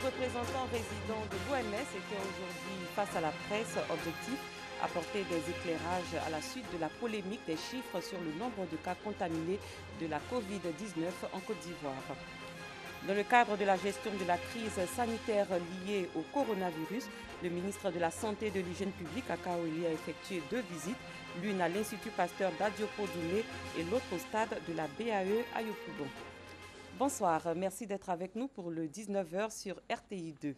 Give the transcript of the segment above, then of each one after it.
représentant résident de l'OMS était aujourd'hui face à la presse. Objectif, apporter des éclairages à la suite de la polémique des chiffres sur le nombre de cas contaminés de la Covid-19 en Côte d'Ivoire. Dans le cadre de la gestion de la crise sanitaire liée au coronavirus, le ministre de la Santé et de l'Hygiène publique à Kaoli a effectué 2 visites, l'une à l'Institut Pasteur d'Adiopo-Doumé et l'autre au stade de la BAE à Yopougon. Bonsoir, merci d'être avec nous pour le 19h sur RTI 2.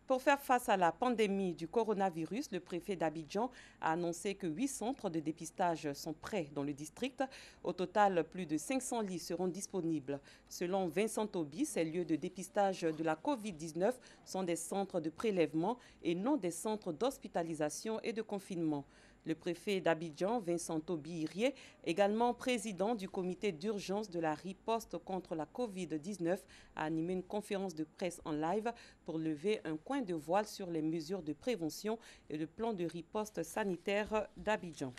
Pour faire face à la pandémie du coronavirus, le préfet d'Abidjan a annoncé que 8 centres de dépistage sont prêts dans le district. Au total, plus de 500 lits seront disponibles. Selon Vincent Tobi, ces lieux de dépistage de la Covid-19 sont des centres de prélèvement et non des centres d'hospitalisation et de confinement. Le préfet d'Abidjan, Vincent Tobi Irié, également président du comité d'urgence de la riposte contre la Covid-19, a animé une conférence de presse en live pour lever un coin de voile sur les mesures de prévention et le plan de riposte sanitaire d'Abidjan.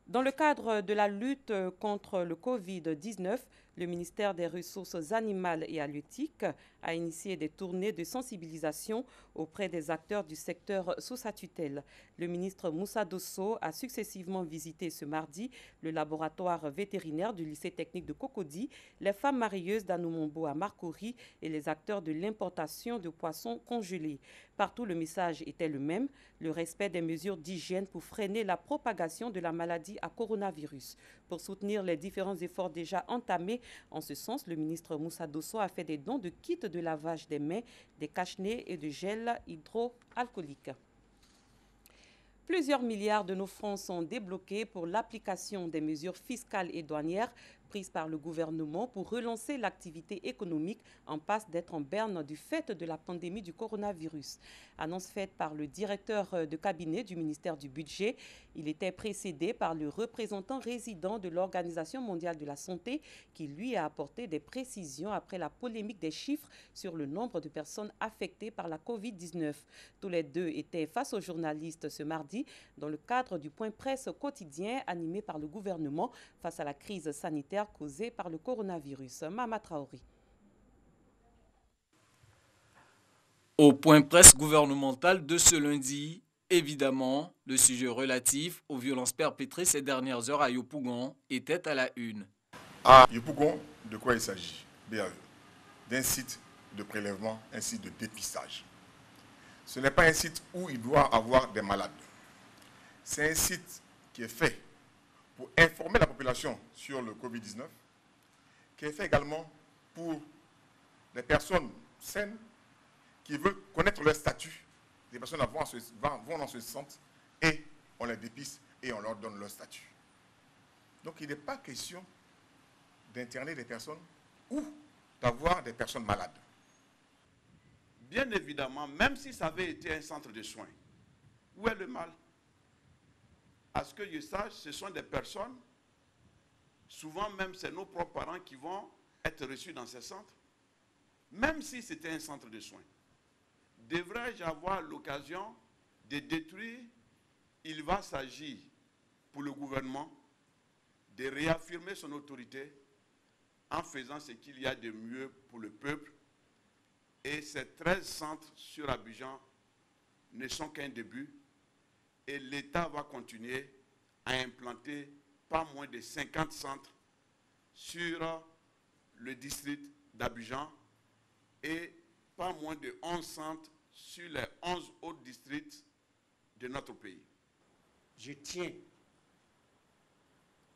Dans le cadre de la lutte contre le Covid-19, le ministère des Ressources animales et halieutiques a initié des tournées de sensibilisation auprès des acteurs du secteur sous sa tutelle. Le ministre Moussa Dosso a successivement visité ce mardi le laboratoire vétérinaire du lycée technique de Cocody, les femmes marieuses d'Anoumombo à Marcory et les acteurs de l'importation de poissons congelés. Partout, le message était le même, le respect des mesures d'hygiène pour freiner la propagation de la maladie à coronavirus. Pour soutenir les différents efforts déjà entamés, en ce sens, le ministre Moussa Dosso a fait des dons de kits de lavage des mains, des cache-nez et de gel hydroalcoolique. Plusieurs milliards de nos francs sont débloqués pour l'application des mesures fiscales et douanières prises par le gouvernement pour relancer l'activité économique en passe d'être en berne du fait de la pandémie du coronavirus. Annonce faite par le directeur de cabinet du ministère du Budget. Il était précédé par le représentant résident de l'Organisation mondiale de la santé qui lui a apporté des précisions après la polémique des chiffres sur le nombre de personnes affectées par la Covid-19. Tous les deux étaient face aux journalistes ce mardi dans le cadre du point presse quotidien animé par le gouvernement face à la crise sanitaire causée par le coronavirus. Mama Traoré. Au point presse gouvernemental de ce lundi, évidemment, le sujet relatif aux violences perpétrées ces dernières heures à Yopougon était à la une. À Yopougon, de quoi il s'agit? BAE, d'un site de prélèvement, un site de dépistage. Ce n'est pas un site où il doit avoir des malades. C'est un site qui est fait pour informer la population sur le Covid-19, qui est fait également pour les personnes saines qui veulent connaître leur statut. Les personnes vont dans ce centre et on les dépiste et on leur donne leur statut. Donc il n'est pas question d'interner des personnes ou d'avoir des personnes malades. Bien évidemment, même si ça avait été un centre de soins, où est le mal? À ce que je sache, ce sont des personnes, souvent même c'est nos propres parents qui vont être reçus dans ces centres. Même si c'était un centre de soins, devrais-je avoir l'occasion de détruire? Il va s'agir pour le gouvernement de réaffirmer son autorité en faisant ce qu'il y a de mieux pour le peuple. Et ces 13 centres sur Abidjan ne sont qu'un début. Et l'État va continuer à implanter pas moins de 50 centres sur le district d'Abidjan et pas moins de 11 centres sur les 11 autres districts de notre pays. Je tiens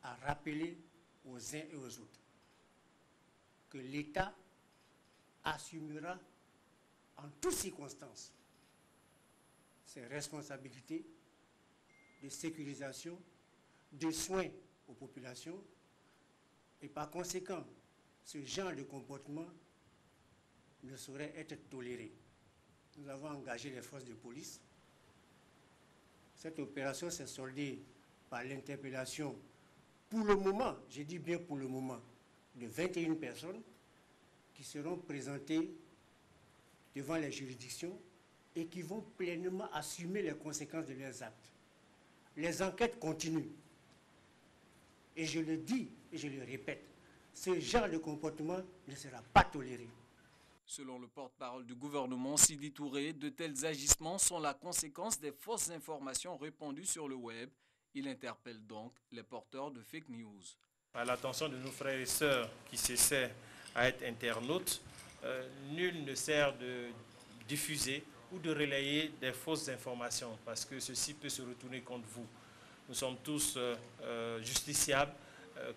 à rappeler aux uns et aux autres que l'État assumera en toutes circonstances ses responsabilités de sécurisation, de soins aux populations et par conséquent, ce genre de comportement ne saurait être toléré. Nous avons engagé les forces de police. Cette opération s'est soldée par l'interpellation, pour le moment, je dis bien pour le moment, de 21 personnes qui seront présentées devant les juridictions et qui vont pleinement assumer les conséquences de leurs actes. Les enquêtes continuent. Et je le dis et je le répète, ce genre de comportement ne sera pas toléré. Selon le porte-parole du gouvernement, Sidi Touré, de tels agissements sont la conséquence des fausses informations répandues sur le web. Il interpelle donc les porteurs de fake news. À l'attention de nos frères et sœurs qui s'essaient à être internautes, nul ne sert de diffuser ou de relayer des fausses informations parce que ceci peut se retourner contre vous. Nous sommes tous justiciables.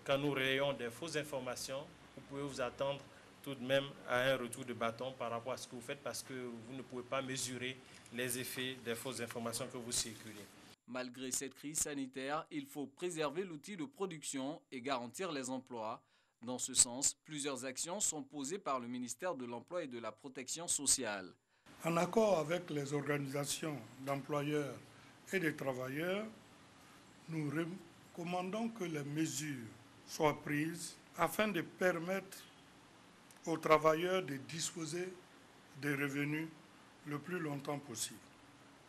Quand nous relayons des fausses informations, vous pouvez vous attendre tout de même à un retour de bâton par rapport à ce que vous faites parce que vous ne pouvez pas mesurer les effets des fausses informations que vous circulez. Malgré cette crise sanitaire, il faut préserver l'outil de production et garantir les emplois. Dans ce sens, plusieurs actions sont posées par le ministère de l'Emploi et de la Protection sociale. En accord avec les organisations d'employeurs et de travailleurs, nous recommandons que les mesures soient prises afin de permettre aux travailleurs de disposer des revenus le plus longtemps possible,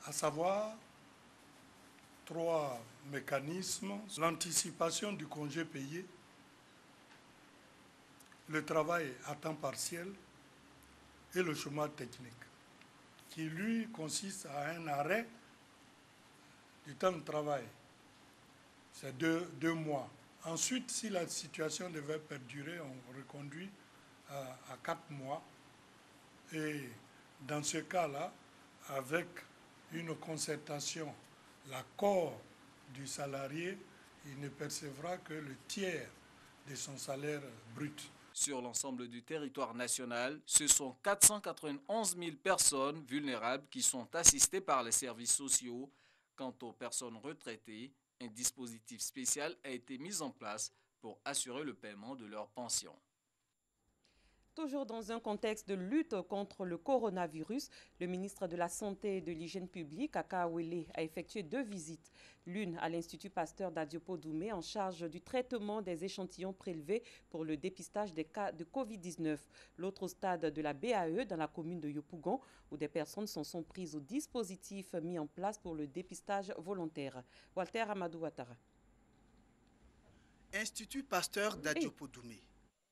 à savoir 3 mécanismes: l'anticipation du congé payé, le travail à temps partiel et le chômage technique, qui lui consiste à un arrêt du temps de travail. C'est 2 mois. Ensuite, si la situation devait perdurer, on reconduit à 4 mois. Et dans ce cas-là, avec une concertation, l'accord du salarié, il ne percevra que le tiers de son salaire brut. Sur l'ensemble du territoire national, ce sont 491 000 personnes vulnérables qui sont assistées par les services sociaux. Quant aux personnes retraitées, un dispositif spécial a été mis en place pour assurer le paiement de leurs pensions. Toujours dans un contexte de lutte contre le coronavirus, le ministre de la Santé et de l'Hygiène publique, Aka Awele, a effectué 2 visites. L'une à l'Institut Pasteur d'Adiopo-Doumé en charge du traitement des échantillons prélevés pour le dépistage des cas de Covid-19. L'autre au stade de la BAE dans la commune de Yopougon où des personnes s'en sont prises au dispositif mis en place pour le dépistage volontaire. Walter Amadou Ouattara. Institut Pasteur d'Adiopo-Doumé.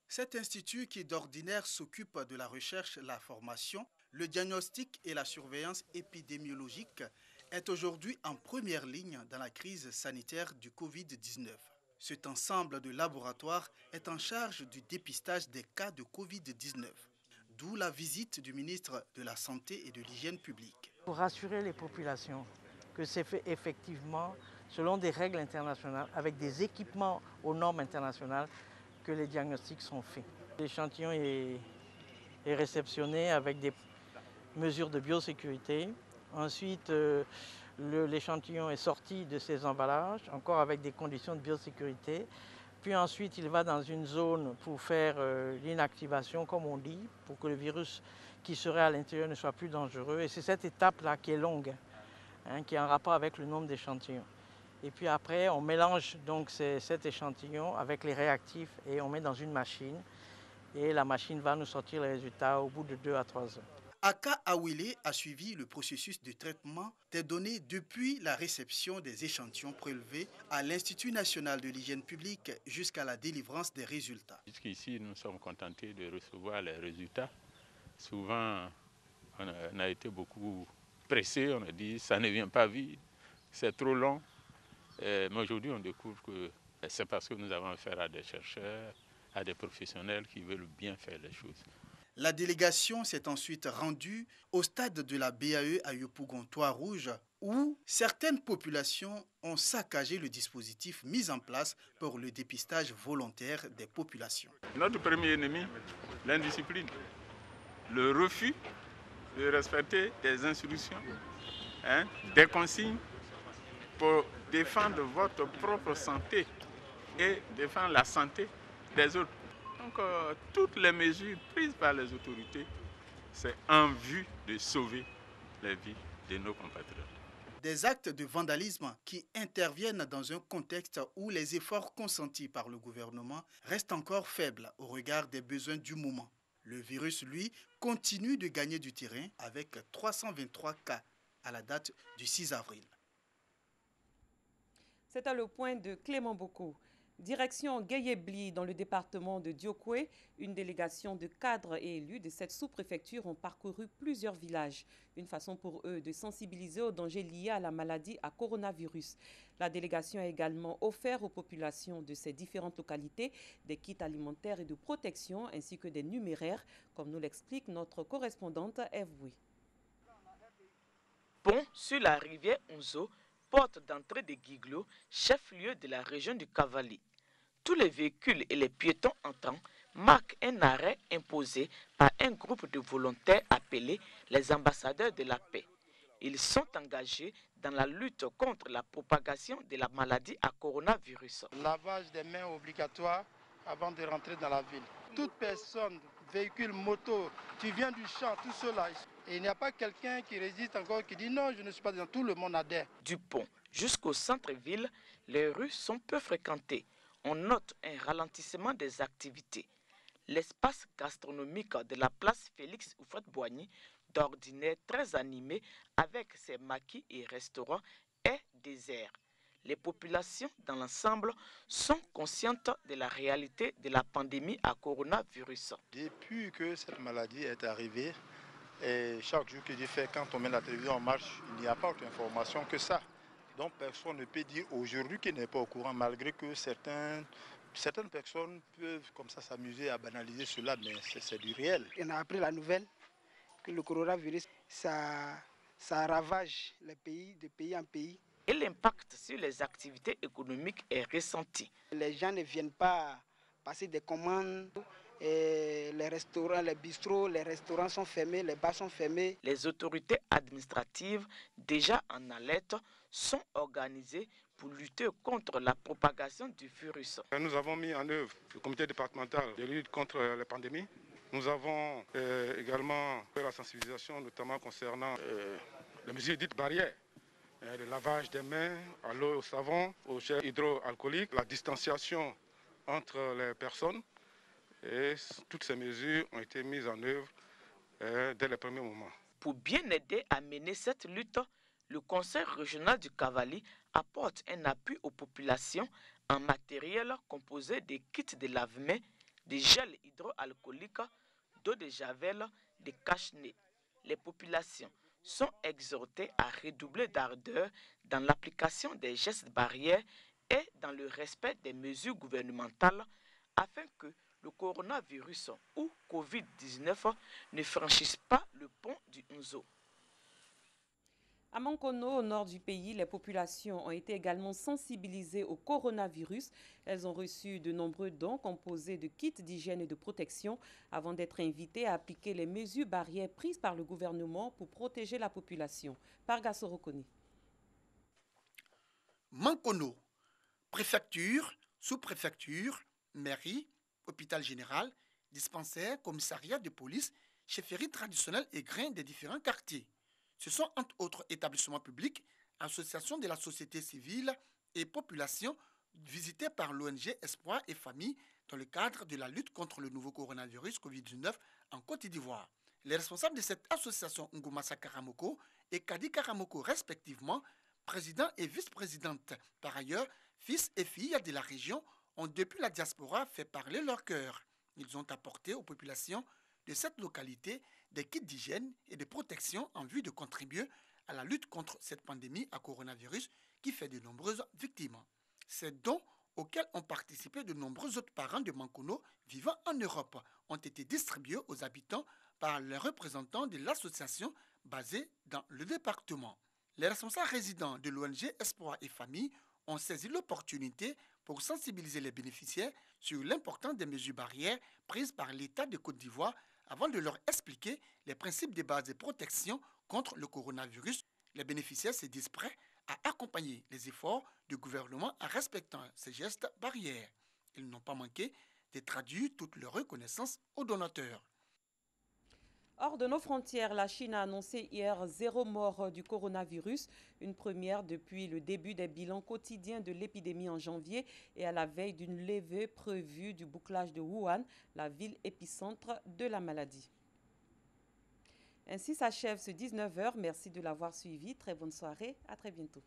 Cet institut qui d'ordinaire s'occupe de la recherche, la formation, le diagnostic et la surveillance épidémiologique est aujourd'hui en première ligne dans la crise sanitaire du Covid-19. Cet ensemble de laboratoires est en charge du dépistage des cas de Covid-19, d'où la visite du ministre de la Santé et de l'Hygiène publique. Pour rassurer les populations que c'est fait effectivement selon des règles internationales, avec des équipements aux normes internationales, que les diagnostics sont faits. L'échantillon est réceptionné avec des mesures de biosécurité. Ensuite, l'échantillon est sorti de ses emballages, encore avec des conditions de biosécurité. Puis ensuite, il va dans une zone pour faire l'inactivation, comme on dit, pour que le virus qui serait à l'intérieur ne soit plus dangereux. Et c'est cette étape-là qui est longue, qui est en rapport avec le nombre d'échantillons. Et puis après, on mélange donc cet échantillon avec les réactifs et on met dans une machine. Et la machine va nous sortir les résultats au bout de 2 à 3 heures. Aka Awele a suivi le processus de traitement des données depuis la réception des échantillons prélevés à l'Institut national de l'hygiène publique jusqu'à la délivrance des résultats. Jusqu'ici, nous sommes contentés de recevoir les résultats. Souvent, on a été beaucoup pressés, on a dit ça ne vient pas vite, c'est trop long. Mais aujourd'hui, on découvre que c'est parce que nous avons affaire à des chercheurs, à des professionnels qui veulent bien faire les choses. La délégation s'est ensuite rendue au stade de la BAE à Yopougon-Trois-Rouges où certaines populations ont saccagé le dispositif mis en place pour le dépistage volontaire des populations. Notre premier ennemi, l'indiscipline, le refus de respecter des instructions, des consignes pour défendre votre propre santé et défendre la santé des autres. Donc, toutes les mesures prises par les autorités, c'est en vue de sauver les vies de nos compatriotes. Des actes de vandalisme qui interviennent dans un contexte où les efforts consentis par le gouvernement restent encore faibles au regard des besoins du moment. Le virus, lui, continue de gagner du terrain avec 323 cas à la date du 6 avril. C'est à le point de Clément Bocco. Direction Guéyébli, dans le département de Diokwe, une délégation de cadres et élus de cette sous-préfecture ont parcouru plusieurs villages. Une façon pour eux de sensibiliser aux dangers liés à la maladie à coronavirus. La délégation a également offert aux populations de ces différentes localités des kits alimentaires et de protection ainsi que des numéraires, comme nous l'explique notre correspondante Eve Bouy. Pont sur la rivière Onzo, porte d'entrée de Guiglo, chef-lieu de la région du Cavali. Tous les véhicules et les piétons entrants marquent un arrêt imposé par un groupe de volontaires appelés les ambassadeurs de la paix. Ils sont engagés dans la lutte contre la propagation de la maladie à coronavirus. Lavage des mains obligatoire avant de rentrer dans la ville. Toute personne, véhicule, moto, tu viens du champ, tout cela. Et il n'y a pas quelqu'un qui résiste encore, qui dit non, je ne suis pas dedans. Tout le monde adhère. Du pont jusqu'au centre-ville, les rues sont peu fréquentées. On note un ralentissement des activités. L'espace gastronomique de la place Félix Houphouët-Boigny, d'ordinaire très animé avec ses maquis et restaurants, est désert. Les populations dans l'ensemble sont conscientes de la réalité de la pandémie à coronavirus. Depuis que cette maladie est arrivée, et chaque jour que Dieu fait, quand on met la télévision en marche, il n'y a pas autre information que ça. Donc personne ne peut dire aujourd'hui qu'il n'est pas au courant, malgré que certaines personnes peuvent comme ça s'amuser à banaliser cela, mais c'est du réel. On a appris la nouvelle que le coronavirus, ça ravage les pays, de pays en pays. Et l'impact sur les activités économiques est ressenti. Les gens ne viennent pas passer des commandes. Et les restaurants, les bistrots, les restaurants sont fermés, les bars sont fermés. Les autorités administratives, déjà en alerte, sont organisées pour lutter contre la propagation du virus. Nous avons mis en œuvre le comité départemental de lutte contre la pandémie. Nous avons également fait la sensibilisation, notamment concernant les mesures dites barrières. Le lavage des mains à l'eau, au savon, au gel hydroalcoolique, la distanciation entre les personnes. Et toutes ces mesures ont été mises en œuvre dès les premiers moments. Pour bien aider à mener cette lutte, le Conseil régional du Cavali apporte un appui aux populations en matériel composé de kits de lave-mains, de gel hydroalcoolique, d'eau de javel, de cache-nez. Les populations sont exhortées à redoubler d'ardeur dans l'application des gestes barrières et dans le respect des mesures gouvernementales afin que le coronavirus ou Covid-19 ne franchissent pas le pont du Nzo. À Mankono, au nord du pays, les populations ont été également sensibilisées au coronavirus. Elles ont reçu de nombreux dons composés de kits d'hygiène et de protection avant d'être invitées à appliquer les mesures barrières prises par le gouvernement pour protéger la population. Parga Sorokoni. Mankono, préfecture, sous-préfecture, mairie, hôpital général, dispensaire, commissariat de police, chefferie traditionnelle et grains des différents quartiers. Ce sont entre autres établissements publics, associations de la société civile et populations visitées par l'ONG Espoir et Famille dans le cadre de la lutte contre le nouveau coronavirus Covid-19 en Côte d'Ivoire. Les responsables de cette association Ngumasa Karamoko et Kadi Karamoko respectivement, président et vice-présidente par ailleurs, fils et filles de la région, ont depuis la diaspora fait parler leur cœur. Ils ont apporté aux populations de cette localité des kits d'hygiène et de protection en vue de contribuer à la lutte contre cette pandémie à coronavirus qui fait de nombreuses victimes. Ces dons auxquels ont participé de nombreux autres parents de Mankono vivant en Europe ont été distribués aux habitants par les représentants de l'association basée dans le département. Les responsables résidents de l'ONG Espoir et Famille ont saisi l'opportunité pour sensibiliser les bénéficiaires sur l'importance des mesures barrières prises par l'État de Côte d'Ivoire avant de leur expliquer les principes de base de protection contre le coronavirus. Les bénéficiaires se disent prêts à accompagner les efforts du gouvernement en respectant ces gestes barrières. Ils n'ont pas manqué de traduire toute leur reconnaissance aux donateurs. Hors de nos frontières, la Chine a annoncé hier 0 mort du coronavirus, une première depuis le début des bilans quotidiens de l'épidémie en janvier et à la veille d'une levée prévue du bouclage de Wuhan, la ville épicentre de la maladie. Ainsi s'achève ce 19h. Merci de l'avoir suivi. Très bonne soirée. À très bientôt.